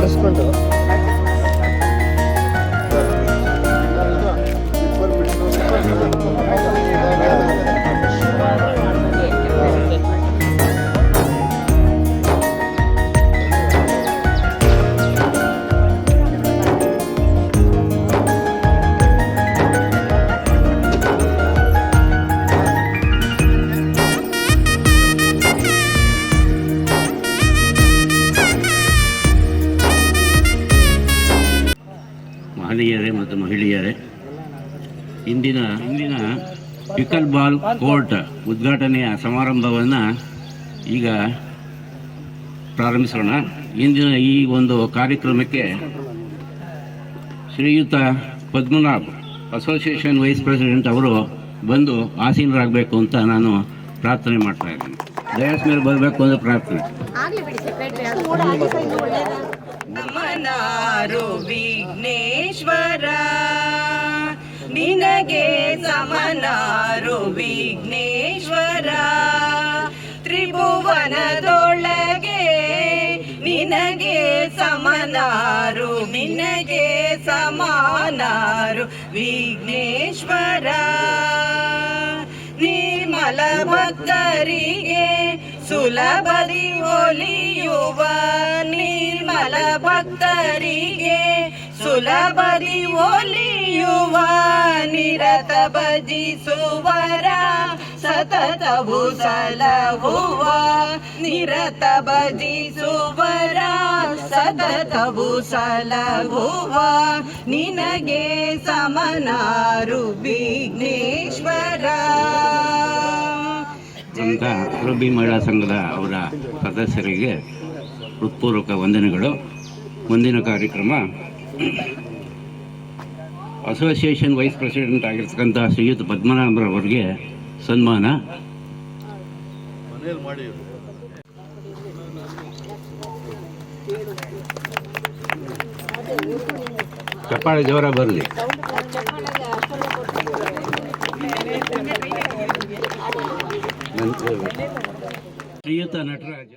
ಒರೆಸ್ಕೊಂಡು ಮಹನೀಯರೇ ಮತ್ತು ಮಹಿಳೆಯರೇ, ಇಂದಿನ ಪಿಕಲ್ ಬಾಲ್ ಕೋರ್ಟ್ ಉದ್ಘಾಟನೆಯ ಸಮಾರಂಭವನ್ನು ಈಗ ಪ್ರಾರಂಭಿಸೋಣ. ಇಂದಿನ ಈ ಒಂದು ಕಾರ್ಯಕ್ರಮಕ್ಕೆ ಶ್ರೀಯುತ ಪದ್ಮನಾಭ್ ಅಸೋಸಿಯೇಷನ್ ವೈಸ್ ಪ್ರೆಸಿಡೆಂಟ್ ಅವರು ಬಂದು ಆಸೀನರಾಗಬೇಕು ಅಂತ ನಾನು ಪ್ರಾರ್ಥನೆ ಮಾಡ್ತಾ ಇದ್ದೀನಿ. ಡಯಾಸ್ ಮೇಲೆ ಬರಬೇಕು ಅಂತ ಪ್ರಾರ್ಥನೆ. ನಮನಾರು ವಿಘ್ನೇಶ್ವರ, ನಿನಗೆ ಸಮನಾರು ವಿಘ್ನೇಶ್ವರ, ತ್ರಿಭುವನದೊಳಗೆ ನಿನಗೆ ಸಮನಾರು, ನಿನಗೆ ಸಮಾನಾರು ವಿಘ್ನೇಶ್ವರ. ನಿರ್ಮಲ ಭಕ್ತರಿಗೆ ಸುಲಭದಿ ಒಲಿಯುವ, ನಿರ್ಮಲ ಭಕ್ತರಿಗೆ ಸುಲಭದಿ ಒಲಿಯುವ, ನಿರತ ಭಜಿಸುವರ ಸತತವು ಸಲಹುವ, ನಿರತ ಭಜಿಸುವರ ಸತತವು ಸಲಹುವ, ನಿನಗೆ ಸಮನಾರು ವಿಘ್ನೇಶ್ವರ. ಅಂತ ಕುರುಬಿ ಮಹಿಳಾ ಸಂಘದ ಅವರ ಸದಸ್ಯರಿಗೆ ಹೃತ್ಪೂರ್ವಕ ವಂದನೆಗಳು. ಮುಂದಿನ ಕಾರ್ಯಕ್ರಮ ಅಸೋಸಿಯೇಷನ್ ವೈಸ್ ಪ್ರೆಸಿಡೆಂಟ್ ಆಗಿರ್ತಕ್ಕಂಥ ಶ್ರೀಯುತ ಪದ್ಮನಾಭರವರಿಗೆ ಸನ್ಮಾನ. ಚಪ್ಪಾಳೆ ಜೋರ ಬರಲಿ. ಶ್ರೀಯುತ ನಟರಾಜ್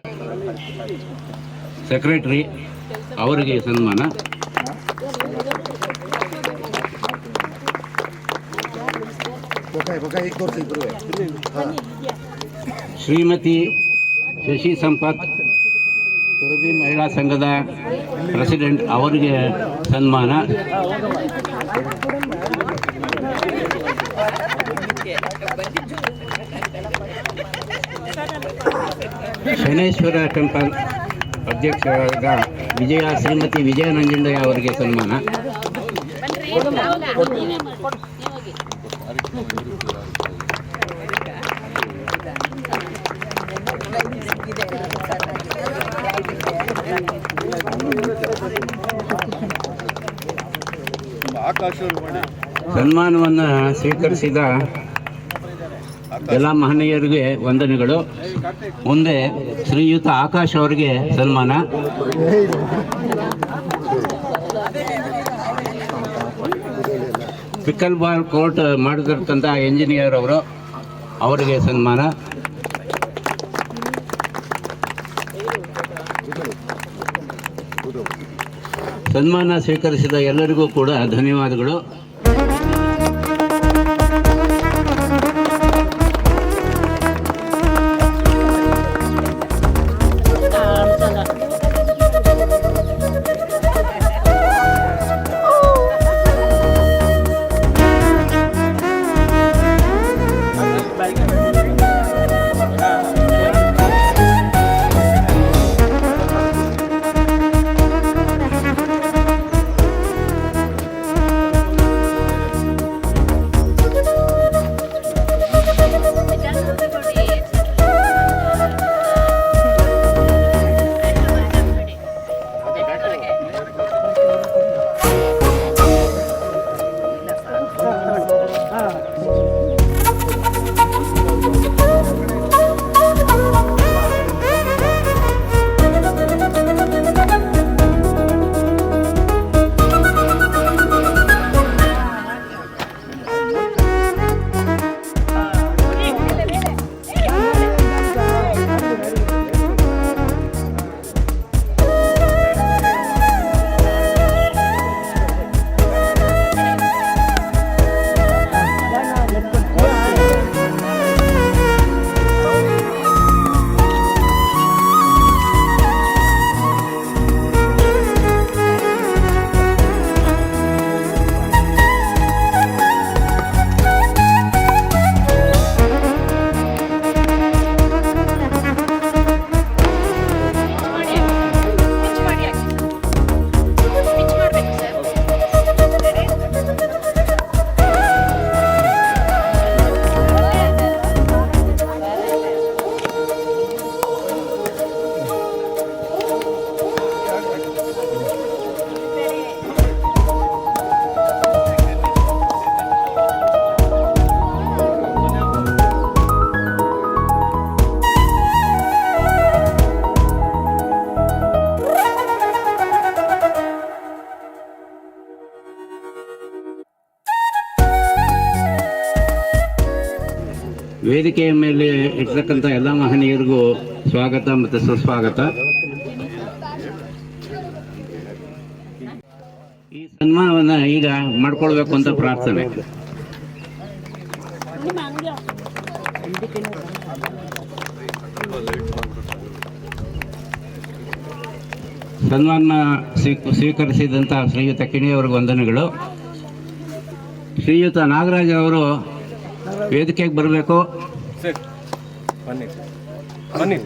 ಸೆಕ್ರೆಟರಿ ಅವರಿಗೆ ಸನ್ಮಾನ. ಶ್ರೀಮತಿ ಶಶಿ ಸಂಪತ್ ಕುರುಬಿ ಮಹಿಳಾ ಸಂಘದ ಪ್ರೆಸಿಡೆಂಟ್ ಅವರಿಗೆ ಸನ್ಮಾನ. ಶನೇಶ್ವರ ಟೆಂಪಲ್ ಅಧ್ಯಕ್ಷರಾದ ಶ್ರೀಮತಿ ವಿಜಯ ನಂಜುಂಡಯ್ಯ ಅವರಿಗೆ ಸನ್ಮಾನ. ಸನ್ಮಾನವನ್ನು ಸ್ವೀಕರಿಸಿದ ಎಲ್ಲ ಮಹನೀಯರಿಗೆ ವಂದನೆಗಳು. ಮುಂದೆ ಶ್ರೀಯುತ ಆಕಾಶ್ ಅವರಿಗೆ ಸನ್ಮಾನ. ಪಿಕಲ್ ಬಾಲ್ ಕೋರ್ಟ್ ಮಾಡಿರ್ತಕ್ಕಂಥ ಎಂಜಿನಿಯರ್ ಅವರು ಅವರಿಗೆ ಸನ್ಮಾನ. ಸನ್ಮಾನ ಸ್ವೀಕರಿಸಿದ ಎಲ್ಲರಿಗೂ ಕೂಡ ಧನ್ಯವಾದಗಳು. ವೇದಿಕೆಯ ಮೇಲೆ ಇರ್ತಕ್ಕಂಥ ಎಲ್ಲ ಮಹನೀಯರಿಗೂ ಸ್ವಾಗತ ಮತ್ತು ಸುಸ್ವಾಗತ. ಈ ಸನ್ಮಾನವನ್ನು ಈಗ ಮಾಡ್ಕೊಳ್ಬೇಕು ಅಂತ ಪ್ರಾರ್ಥನೆ. ಸನ್ಮಾನ ಸ್ವೀಕರಿಸಿದಂಥ ಶ್ರೀಯುತ ಕಿಣಿಯವರಿಗೆ ವಂದನೆಗಳು. ಶ್ರೀಯುತ ನಾಗರಾಜ್ ಅವರು ವೇದಿಕೆಗೆ ಬರಬೇಕು.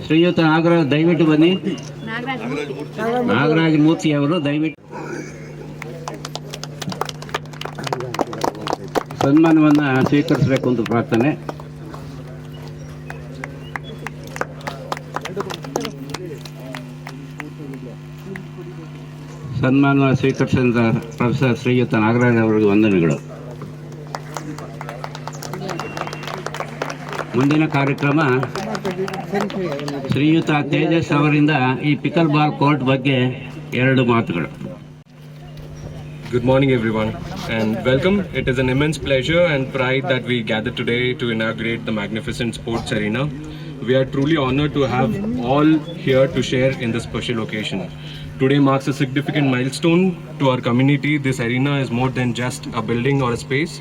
ಶ್ರೀಯುತ ನಾಗರಾಜ್ ದಯವಿಟ್ಟು ಬನ್ನಿ. ನಾಗರಾಜ್ ಮೂರ್ತಿ ಅವರು ದಯವಿಟ್ಟು ಸನ್ಮಾನವನ್ನು ಸ್ವೀಕರಿಸಬೇಕು ಅಂತ ಪ್ರಾರ್ಥನೆ. ಸನ್ಮಾನ ಸ್ವೀಕರಿಸಿದ ಪ್ರೊಫೆಸರ್ ಶ್ರೀಯುತ ನಾಗರಾಜ್ ಅವರಿಗೆ ವಂದನೆಗಳು. ಮುಂದಿನ ಕಾರ್ಯಕ್ರಮ ಶ್ರೀಯುತ ತೇಜಸ್ ಅವರಿಂದ ಈ ಪಿಕಲ್ ಬಾಲ್ ಕೋರ್ಟ್ ಬಗ್ಗೆ 2 ಮಾತುಗಳು. Good morning everyone and welcome. It is an immense pleasure and pride that we gather today to inaugurate the magnificent sports arena. We are truly honored to have all here to share in this special occasion. Today marks a significant milestone to our community. This arena is more than just a building or a space.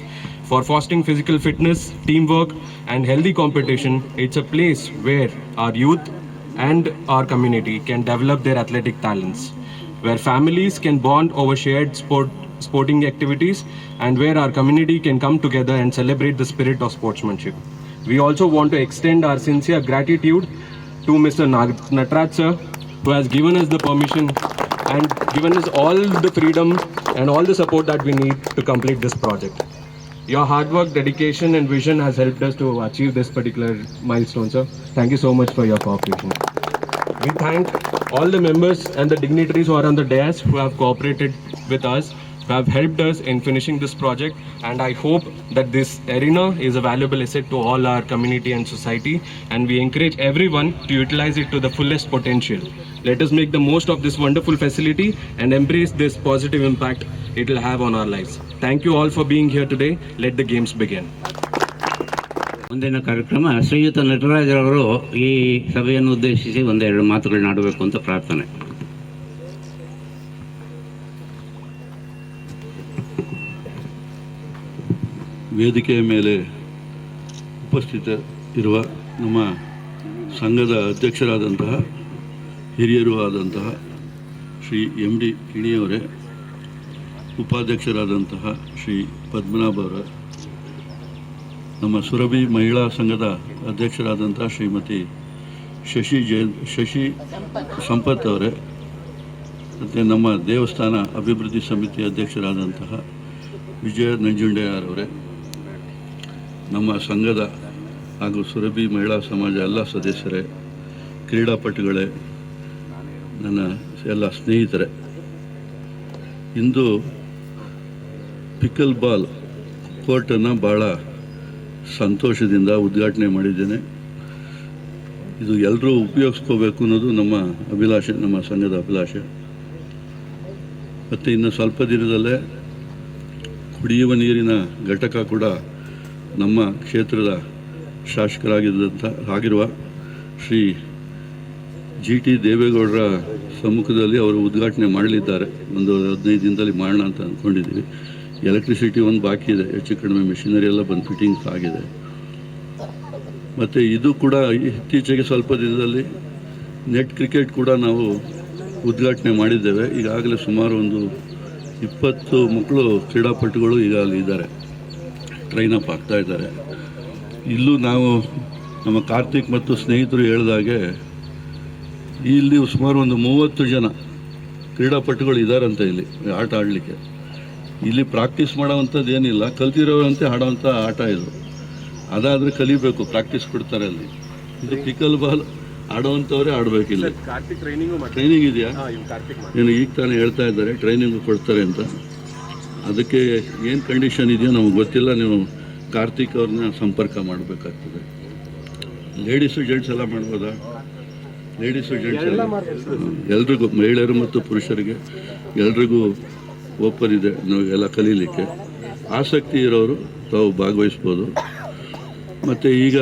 For fostering physical fitness, teamwork and healthy competition, it's a place where our youth and our community can develop their athletic talents, where families can bond over shared sporting activities, and where our community can come together and celebrate the spirit of sportsmanship. We also want to extend our sincere gratitude to Mr. Natraj sir, who has given us the permission and given us all the freedom and all the support that we need to complete this project. Your hard work, dedication and vision has helped us to achieve this particular milestone, sir. Thank you so much for your cooperation. We thank all the members and the dignitaries who are on the dais who have cooperated with us, who have helped us in finishing this project, and I hope that this arena is a valuable asset to all our community and society, and we encourage everyone to utilize it to the fullest potential. Let us make the most of this wonderful facility and embrace this positive impact it will have on our lives. Thank you all for being here today. Let the games begin. ಮುಂದಿನ ಕಾರ್ಯಕ್ರಮ ಶ್ರೀಯುತ ನಟರಾಜ್ ಅವರು ಈ ಸಭೆಯನ್ನು ಉದ್ದೇಶಿಸಿ 1-2 ಮಾತುಗಳನ್ನ ಆಡಬೇಕು ಅಂತ ಪ್ರಾರ್ಥನೆ. ವೇದಿಕೆಯ ಮೇಲೆ ಉಪಸ್ಥಿತ ಇರುವ ನಮ್ಮ ಸಂಘದ ಅಧ್ಯಕ್ಷರಾದಂತಹ ಹಿರಿಯರೂ ಆದಂತಹ ಶ್ರೀ MD ಕಿಣಿಯವರೇ, ಉಪಾಧ್ಯಕ್ಷರಾದಂತಹ ಶ್ರೀ ಪದ್ಮನಾಭ ಅವರ, ನಮ್ಮ ಸುರಭಿ ಮಹಿಳಾ ಸಂಘದ ಅಧ್ಯಕ್ಷರಾದಂತಹ ಶ್ರೀಮತಿ ಶಶಿ ಸಂಪತ್ ಅವರೇ, ಮತ್ತು ನಮ್ಮ ದೇವಸ್ಥಾನ ಅಭಿವೃದ್ಧಿ ಸಮಿತಿ ಅಧ್ಯಕ್ಷರಾದಂತಹ ವಿಜಯ ನಂಜುಂಡೆಯವರೇ, ನಮ್ಮ ಸಂಘದ ಹಾಗೂ ಸುರಭಿ ಮಹಿಳಾ ಸಮಾಜ ಎಲ್ಲ ಸದಸ್ಯರೇ, ಕ್ರೀಡಾಪಟುಗಳೇ, ನನ್ನ ಎಲ್ಲ ಸ್ನೇಹಿತರೆ, ಇಂದು ಪಿಕಲ್ ಬಾಲ್ ಕೋರ್ಟನ್ನು ಭಾಳ ಸಂತೋಷದಿಂದ ಉದ್ಘಾಟನೆ ಮಾಡಿದ್ದೇನೆ. ಇದು ಎಲ್ಲರೂ ಉಪಯೋಗಿಸ್ಕೋಬೇಕು ಅನ್ನೋದು ನಮ್ಮ ಅಭಿಲಾಷೆ, ನಮ್ಮ ಸಂಘದ ಅಭಿಲಾಷೆ. ಮತ್ತು ಇನ್ನು ಸ್ವಲ್ಪ ದಿನದಲ್ಲೇ ಕುಡಿಯುವ ನೀರಿನ ಘಟಕ ಕೂಡ ನಮ್ಮ ಕ್ಷೇತ್ರದ ಶಾಸಕರಾಗಿರುವ ಶ್ರೀ GT ದೇವೇಗೌಡರ ಸಮ್ಮುಖದಲ್ಲಿ ಅವರು ಉದ್ಘಾಟನೆ ಮಾಡಲಿದ್ದಾರೆ. ಒಂದು 15 ದಿನದಲ್ಲಿ ಮಾಡೋಣ ಅಂತ ಅಂದ್ಕೊಂಡಿದ್ದೀವಿ. ಎಲೆಕ್ಟ್ರಿಸಿಟಿ ಒಂದು ಬಾಕಿ ಇದೆ, ಹೆಚ್ಚು ಕಡಿಮೆ ಮಿಷಿನರಿ ಎಲ್ಲ ಬಂದು ಫಿಟ್ಟಿಂಗ್ಸ್ ಆಗಿದೆ. ಮತ್ತು ಇದು ಕೂಡ ಇತ್ತೀಚೆಗೆ ಸ್ವಲ್ಪ ದಿನದಲ್ಲಿ ನೆಟ್ ಕ್ರಿಕೆಟ್ ಕೂಡ ನಾವು ಉದ್ಘಾಟನೆ ಮಾಡಿದ್ದೇವೆ. ಈಗಾಗಲೇ ಸುಮಾರು ಒಂದು 20 ಮಕ್ಕಳು ಕ್ರೀಡಾಪಟುಗಳು ಈಗ ಅಲ್ಲಿ ಇದ್ದಾರೆ, ಟ್ರೈನ್ ಅಪ್ ಆಗ್ತಾ ಇದ್ದಾರೆ. ಇಲ್ಲೂ ನಾವು ನಮ್ಮ ಕಾರ್ತಿಕ್ ಮತ್ತು ಸ್ನೇಹಿತರು ಹೇಳಿದಾಗೆ ಇಲ್ಲಿ ಸುಮಾರು ಒಂದು 30 ಜನ ಕ್ರೀಡಾಪಟುಗಳು ಇದ್ದಾರಂತೆ ಇಲ್ಲಿ ಆಟ ಆಡಲಿಕ್ಕೆ. ಇಲ್ಲಿ ಪ್ರಾಕ್ಟೀಸ್ ಮಾಡೋವಂಥದ್ದು ಏನಿಲ್ಲ, ಕಲ್ತಿರೋವಂತೆ ಆಡೋವಂಥ ಆಟ ಇದು. ಅದಾದರೆ ಕಲಿಬೇಕು, ಪ್ರಾಕ್ಟೀಸ್ ಕೊಡ್ತಾರೆ ಅಲ್ಲಿ. ಇದು ಪಿಕಲ್ ಬಾಲ್ ಆಡೋವಂಥವರೇ ಆಡಬೇಕಿಲ್ಲ. ಟ್ರೈನಿಂಗ್ ಇದೆಯಾ? ಏನು ಈಗ ತಾನೇ ಹೇಳ್ತಾ ಇದ್ದಾರೆ ಟ್ರೈನಿಂಗು ಕೊಡ್ತಾರೆ ಅಂತ. ಅದಕ್ಕೆ ಏನು ಕಂಡೀಷನ್ ಇದೆಯೋ ನಮಗೆ ಗೊತ್ತಿಲ್ಲ. ನೀವು ಕಾರ್ತಿಕ್ ಅವ್ರನ್ನ ಸಂಪರ್ಕ ಮಾಡಬೇಕಾಗ್ತದೆ. ಲೇಡೀಸು ಜೆಂಟ್ಸ್ ಎಲ್ಲ ಮಾಡ್ಬೋದಾ? ಲೇಡೀಸು ಜೆಂಟ್ಸ್ ಎಲ್ರಿಗೂ, ಮಹಿಳೆಯರು ಮತ್ತು ಪುರುಷರಿಗೆ ಎಲ್ರಿಗೂ ಓಪನ್ ಇದೆ ನಾವು ಎಲ್ಲ ಕಲೀಲಿಕ್ಕೆ. ಆಸಕ್ತಿ ಇರೋರು ತಾವು ಭಾಗವಹಿಸ್ಬೋದು. ಮತ್ತು ಈಗ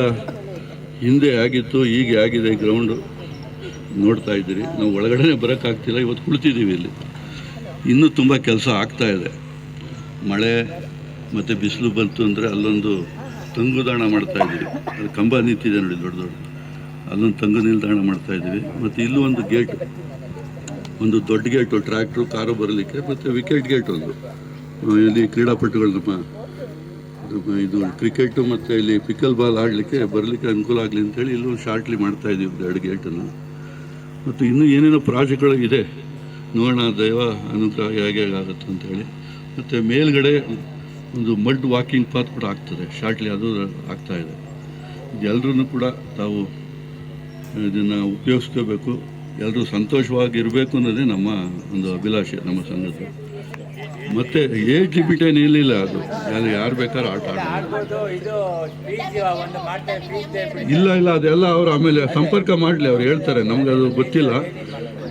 ಹಿಂದೆ ಆಗಿತ್ತು, ಹೀಗೆ ಆಗಿದೆ ಗ್ರೌಂಡು ನೋಡ್ತಾ ಇದ್ದೀರಿ. ನಾವು ಒಳಗಡೆ ಬರೋಕ್ಕಾಗ್ತಿಲ್ಲ, ಇವತ್ತು ಕುಳಿತಿದ್ದೀವಿ ಇಲ್ಲಿ. ಇನ್ನೂ ತುಂಬ ಕೆಲಸ ಆಗ್ತಾಯಿದೆ. ಮಳೆ ಮತ್ತು ಬಿಸಿಲು ಬಂತು ಅಂದರೆ ಅಲ್ಲೊಂದು ತಂಗುದಾಣ ಮಾಡ್ತಾಯಿದ್ದೀವಿ. ಅದು ಕಂಬ ನಿಂತಿದೆ ನೋಡಿ, ದೊಡ್ಡ ದೊಡ್ಡ, ಅಲ್ಲೊಂದು ತಂಗು ನಿಲ್ದಾಣ ಮಾಡ್ತಾಯಿದ್ದೀವಿ. ಮತ್ತು ಇಲ್ಲೂ ಒಂದು ಗೇಟ್, ಒಂದು ದೊಡ್ಡ ಗೇಟು ಟ್ರ್ಯಾಕ್ಟ್ರು ಕಾರು ಬರಲಿಕ್ಕೆ, ಮತ್ತು ವಿಕೆಟ್ ಗೇಟ್ ಒಂದು. ಇಲ್ಲಿ ಕ್ರೀಡಾಪಟುಗಳು ನಮ್ಮ ಇದು ಕ್ರಿಕೆಟು ಮತ್ತು ಇಲ್ಲಿ ಪಿಕಲ್ ಬಾಲ್ ಆಡಲಿಕ್ಕೆ ಬರಲಿಕ್ಕೆ ಅನುಕೂಲ ಆಗಲಿ ಅಂತೇಳಿ ಇಲ್ಲೂ ಶಾರ್ಟ್ಲಿ ಮಾಡ್ತಾಯಿದ್ದೀವಿ 2 ಗೇಟನ್ನು. ಮತ್ತು ಇನ್ನೂ ಏನೇನೋ ಪ್ರಾಜೆಕ್ಟ್ಗಳು ಇದೆ, ನೋಡೋಣ ದೈವ ಅನುಗ್ರಹ ಹೇಗೆ ಆಗುತ್ತೆ ಅಂತೇಳಿ. ಮತ್ತು ಮೇಲ್ಗಡೆ ಒಂದು ಮಡ್ ವಾಕಿಂಗ್ ಪಾತ್ ಕೂಡ ಆಗ್ತದೆ ಶಾರ್ಟ್ಲಿ, ಅದು ಆಗ್ತಾಯಿದೆ. ಎಲ್ಲರೂ ಕೂಡ ತಾವು ಇದನ್ನು ಉಪಯೋಗಿಸ್ಕೋಬೇಕು, ಎಲ್ಲರೂ ಸಂತೋಷವಾಗಿರಬೇಕು ಅನ್ನೋದೇ ನಮ್ಮ ಒಂದು ಅಭಿಲಾಷೆ ನಮ್ಮ ಸಂಘದ. ಮತ್ತು ಏಜ್ ಲಿಮಿಟ್ ಏನಿಲ್ಲ, ಅದು ಯಾರು ಬೇಕಾದ್ರೂ ಆಟ ಆಡ್ಬೋದು. ಇಲ್ಲ ಅದೆಲ್ಲ ಅವರು ಆಮೇಲೆ ಸಂಪರ್ಕ ಮಾಡಲಿ, ಅವ್ರು ಹೇಳ್ತಾರೆ, ನಮ್ಗೆ ಅದು ಗೊತ್ತಿಲ್ಲ.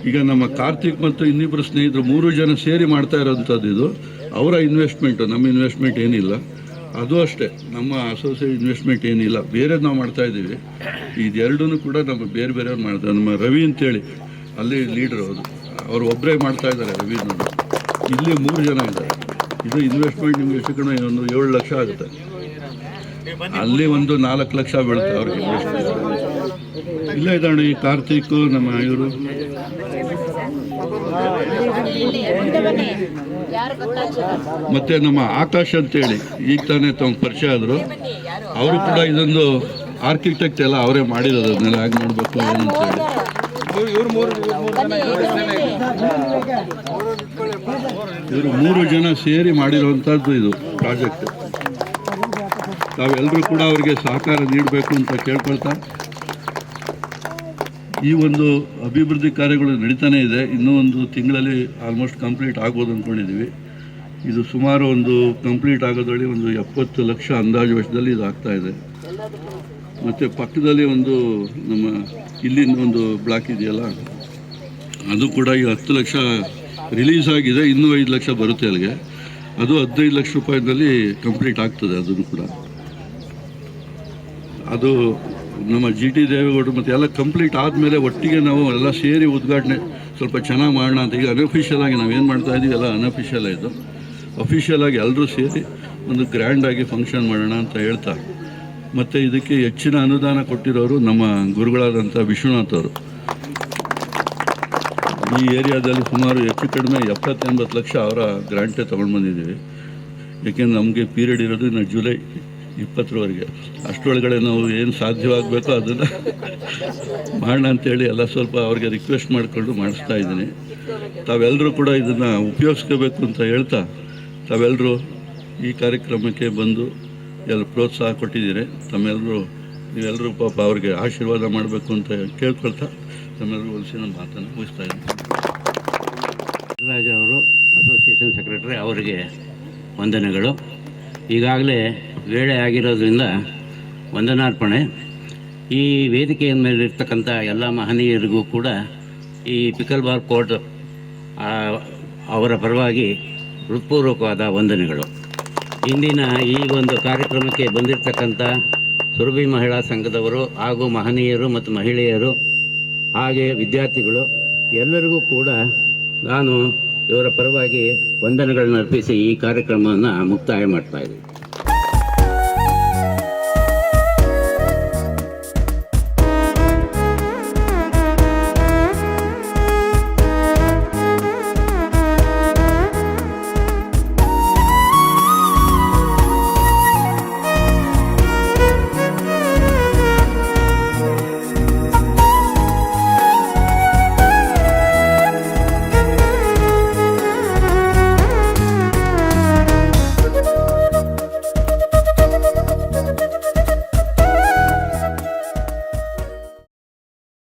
ಈಗ ನಮ್ಮ ಕಾರ್ತಿಕ್ ಮತ್ತು ಇನ್ನಿಬ್ಬರು ಸ್ನೇಹಿತರು 3 ಜನ ಸೇರಿ ಮಾಡ್ತಾ ಇರೋಂಥದ್ದು ಇದು. ಅವರ ಇನ್ವೆಸ್ಟ್ಮೆಂಟು, ನಮ್ಮ ಇನ್ವೆಸ್ಟ್ಮೆಂಟ್ ಏನಿಲ್ಲ. ಅದು ಅಷ್ಟೇ, ನಮ್ಮ ಅಸೋಸಿಯೇಟ್ ಇನ್ವೆಸ್ಟ್ಮೆಂಟ್ ಏನಿಲ್ಲ, ಬೇರೆ ನಾವು ಮಾಡ್ತಾಯಿದ್ದೀವಿ. ಇದೆರಡೂ ಕೂಡ ನಮ್ಮ ಬೇರೆ ಬೇರೆಯವ್ರು ಮಾಡ್ತಾರೆ. ನಮ್ಮ ರವಿ ಅಂತೇಳಿ ಅಲ್ಲಿ ಲೀಡ್ರು, ಅವರು ಒಬ್ಬರೇ ಮಾಡ್ತಾಯಿದ್ದಾರೆ ರವಿನವರು. ಇಲ್ಲಿ 3 ಜನ ಇದ್ದಾರೆ. ಇದು ಇನ್ವೆಸ್ಟ್ಮೆಂಟ್ ನಿಮ್ಗೆ ಎಷ್ಟು ಕಡೆ ಒಂದು 7 ಲಕ್ಷ ಆಗುತ್ತೆ. ಅಲ್ಲಿ ಒಂದು 4 ಲಕ್ಷ ಬೀಳುತ್ತೆ ಅವ್ರಿಗೆ ಇನ್ವೆಸ್ಟ್ಮೆಂಟ್. ಇಲ್ಲ ಇದ್ದಾಳೆ ಈ ಕಾರ್ತಿಕ್, ನಮ್ಮ ಇವರು ಮತ್ತು ನಮ್ಮ ಆಕಾಶ್ ಅಂತೇಳಿ ಈಗ ತಾನೇ ತಮ್ಮ ಪರಿಚಯ ಆದರು. ಅವರು ಕೂಡ ಇದೊಂದು ಆರ್ಕಿಟೆಕ್ಟ್ ಎಲ್ಲ ಅವರೇ ಮಾಡಿರೋದು, ಅದನ್ನೆಲ್ಲ ಹೇಗೆ ಮಾಡಬೇಕು ಏನಂತೇಳಿ. ಇವರು 3 ಜನ ಸೇರಿ ಮಾಡಿರುವಂಥದ್ದು ಇದು ಪ್ರಾಜೆಕ್ಟ್. ತಾವೆಲ್ಲರೂ ಕೂಡ ಅವರಿಗೆ ಸಹಕಾರ ನೀಡಬೇಕು ಅಂತ ಕೇಳ್ಕೊಳ್ತಾ, ಈ ಒಂದು ಅಭಿವೃದ್ಧಿ ಕಾರ್ಯಗಳು ನಡೀತಾನೆ ಇದೆ. ಇನ್ನೂ ಒಂದು ತಿಂಗಳಲ್ಲಿ ಆಲ್ಮೋಸ್ಟ್ ಕಂಪ್ಲೀಟ್ ಆಗ್ಬೋದು ಅಂದ್ಕೊಂಡಿದ್ದೀವಿ. ಇದು ಸುಮಾರು ಒಂದು ಕಂಪ್ಲೀಟ್ ಆಗೋದ್ರಲ್ಲಿ ಒಂದು 70 ಲಕ್ಷ ಅಂದಾಜು ವರ್ಷದಲ್ಲಿ ಇದು ಆಗ್ತಾಯಿದೆ. ಮತ್ತು ಪಕ್ಕದಲ್ಲಿ ಒಂದು ನಮ್ಮ ಇಲ್ಲಿಂದ ಒಂದು ಬ್ಲಾಕ್ ಇದೆಯಲ್ಲ, ಅದು ಕೂಡ ಈ 10 ಲಕ್ಷ ರಿಲೀಸ್ ಆಗಿದೆ. ಇನ್ನೂ 5 ಲಕ್ಷ ಬರುತ್ತೆ ಅಲ್ಲಿಗೆ. ಅದು 15 ಲಕ್ಷ ರೂಪಾಯಿನಲ್ಲಿ ಕಂಪ್ಲೀಟ್ ಆಗ್ತದೆ. ಅದನ್ನು ಕೂಡ ಅದು ನಮ್ಮ GT ದೇವೇಗೌಡರು ಮತ್ತು ಎಲ್ಲ ಕಂಪ್ಲೀಟ್ ಆದಮೇಲೆ ಒಟ್ಟಿಗೆ ನಾವು ಎಲ್ಲ ಸೇರಿ ಉದ್ಘಾಟನೆ ಸ್ವಲ್ಪ ಚೆನ್ನಾಗಿ ಮಾಡೋಣ ಅಂತ. ಈಗ ಅನ್ಅಫಿಷಿಯಲ್ ಆಗಿ ನಾವೇನು ಮಾಡ್ತಾಯಿದ್ದೀವಿ ಎಲ್ಲ ಅನ್ಅಫಿಷಿಯಲ್ ಆಯಿತು. ಅಫಿಷಿಯಲ್ ಆಗಿ ಎಲ್ಲರೂ ಸೇರಿ ಒಂದು ಗ್ರ್ಯಾಂಡಾಗಿ ಫಂಕ್ಷನ್ ಮಾಡೋಣ ಅಂತ ಹೇಳ್ತಾ, ಮತ್ತು ಇದಕ್ಕೆ ಹೆಚ್ಚಿನ ಅನುದಾನ ಕೊಟ್ಟಿರೋರು ನಮ್ಮ ಗುರುಗಳಾದಂಥ ವಿಶ್ವನಾಥ್ ಅವರು. ಈ ಏರಿಯಾದಲ್ಲಿ ಸುಮಾರು ಹೆಚ್ಚು ಕಡಿಮೆ 70-80 ಲಕ್ಷ ಅವರ ಗ್ರ್ಯಾಂಟೇ ತೊಗೊಂಡು ಬಂದಿದ್ದೀವಿ. ಏಕೆಂದರೆ ನಮಗೆ ಪೀರಿಯಡ್ ಇರೋದು ಇನ್ನು ಜುಲೈ 20ರವರೆಗೆ. ಅಷ್ಟರೊಳಗಡೆ ನಾವು ಏನು ಸಾಧ್ಯವಾಗಬೇಕೋ ಅದನ್ನು ಮಾಡೋಣ ಅಂತೇಳಿ ಎಲ್ಲ ಸ್ವಲ್ಪ ಅವ್ರಿಗೆ ರಿಕ್ವೆಸ್ಟ್ ಮಾಡಿಕೊಂಡು ಮಾಡಿಸ್ತಾ ಇದ್ದೀನಿ. ತಾವೆಲ್ಲರೂ ಕೂಡ ಇದನ್ನು ಉಪಯೋಗಿಸ್ಕೋಬೇಕು ಅಂತ ಹೇಳ್ತಾ, ತಾವೆಲ್ಲರೂ ಈ ಕಾರ್ಯಕ್ರಮಕ್ಕೆ ಬಂದು ಎಲ್ಲ ಪ್ರೋತ್ಸಾಹ ಕೊಟ್ಟಿದ್ದೀರಿ. ನೀವೆಲ್ಲರೂ ಪಾಪ ಅವ್ರಿಗೆ ಆಶೀರ್ವಾದ ಮಾಡಬೇಕು ಅಂತ ಕೇಳ್ಕೊಳ್ತಾ ತಮ್ಮೆಲ್ಲರೂ ಹೊಲಿಸಿನ ಮಾತನ್ನು ಮುಗಿಸ್ತಾ ಇದ್ದೀನಿ. ರಾಜ ಅವರು ಅಸೋಸಿಯೇಷನ್ ಸೆಕ್ರೆಟರಿ, ಅವರಿಗೆ ವಂದನೆಗಳು. ಈಗಾಗಲೇ ವೇಳೆ ಆಗಿರೋದ್ರಿಂದ ವಂದನಾರ್ಪಣೆ. ಈ ವೇದಿಕೆಯ ಮೇಲಿರ್ತಕ್ಕಂಥ ಎಲ್ಲ ಮಹನೀಯರಿಗೂ ಕೂಡ ಈ ಪಿಕಲ್ ಬಾಲ್ ಕೋರ್ಟ್ ಅವರ ಪರವಾಗಿ ಹೃತ್ಪೂರ್ವಕವಾದ ವಂದನೆಗಳು. ಇಂದಿನ ಈ ಒಂದು ಕಾರ್ಯಕ್ರಮಕ್ಕೆ ಬಂದಿರತಕ್ಕಂಥ ಸುರಭಿ ಮಹಿಳಾ ಸಂಘದವರು ಹಾಗೂ ಮಹನೀಯರು ಮತ್ತು ಮಹಿಳೆಯರು ಹಾಗೆ ವಿದ್ಯಾರ್ಥಿಗಳು ಎಲ್ಲರಿಗೂ ಕೂಡ ನಾನು ಇವರ ಪರವಾಗಿ ವಂದನೆಗಳನ್ನು ಅರ್ಪಿಸಿ ಈ ಕಾರ್ಯಕ್ರಮವನ್ನು ಮುಕ್ತಾಯ ಮಾಡ್ತಾ ಇದ್ದೀನಿ.